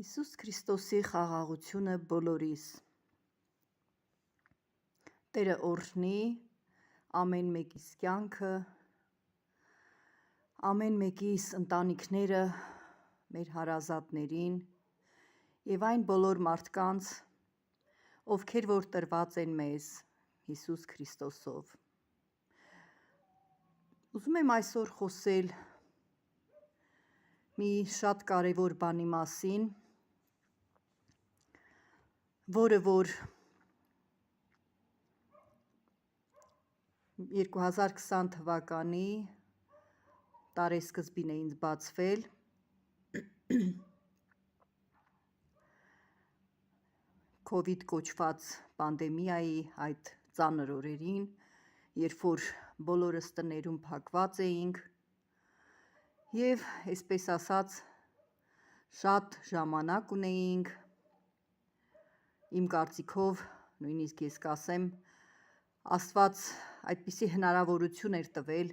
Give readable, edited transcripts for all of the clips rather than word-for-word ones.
Հիսուս Քրիստոսի խաղաղությունը բոլորիս։ Տերը օրհնի ամեն մեկիս կյանքը, ամեն մեկիս ընտանիքները, մեր հարազատներին և այն բոլոր մարդկանց, ովքեր որ տրված են մեզ Հիսուս Քրիստոսով։ Ուզում եմ այսօր խոսել մի շատ կարևոր բանի մասին, որը որ 2020 թվականի տարեսկզբին է ինձ բացվել, COVID կոչված պանդեմիայի այդ ծանր օրերին, երբ որ բոլորս տներում փակված էինք և այսպես ասած շատ ժամանակ ունեինք, իմ կարծիքով, նույնիսկ ես կասեմ, Աստված այդպիսի հնարավորություն էր տվել,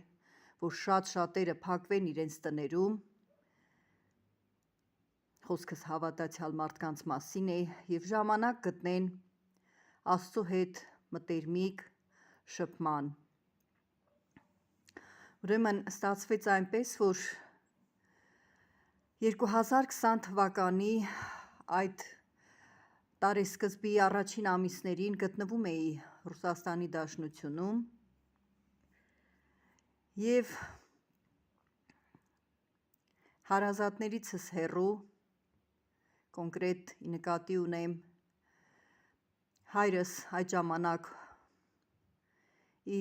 որ շատ-շատերը փակվեն իրենց տներում, խոսքս հավատացյալ մարդկանց մասին է, և ժամանակ գտնեն Աստծո հետ մտերմիկ շփման։ Ուրեմն ստացվեց այնպես, որ 2020 թվականի այդ տարեսկզբի առաջին ամիսներին գտնվում էի Ռուսաստանի Դաշնությունում և հարազատներիցս հեռու, կոնկրետ նկատի ունեմ հայրս այդ ժամանակ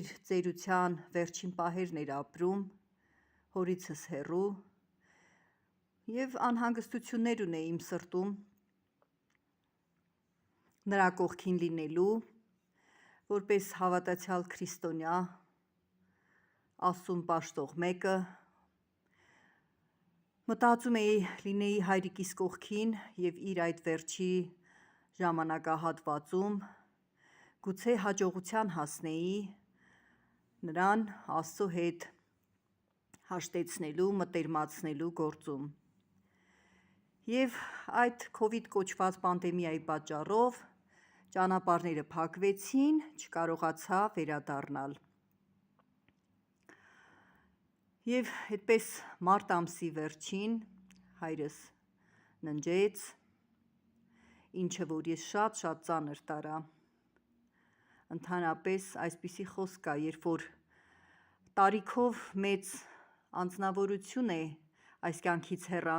իր ծերության վերջին պահերն էր ապրում, հորիցս հեռու և անհանգստություններ ունեի իմ սրտում նրա կողքին լինելու, որպես հավատացյալ քրիստոնյա, Աստծուն պաշտող մեկը, մտածում էի լինեի հայրիկիս կողքին և իր այդ վերջի ժամանակահատվածում գուցե հաջողության հասնեի նրան Աստծո հետ հաշտեցնելու, մտերմացնելու գործում։ Եվ այդ COVID կոչված պանդեմիայի պատճառով ճանապարհները փակվեցին, չկարողացա վերադառնալ։ Եվ այդպես մարտ ամսի վերջին հայրս ննջեց, ինչը որ ես շատ ծանր տարա։ Ընդհանրապես այսպիսի խոսք կա, երբ որ տարիքով մեծ անձնավորություն է այս կյանքից հեռանում,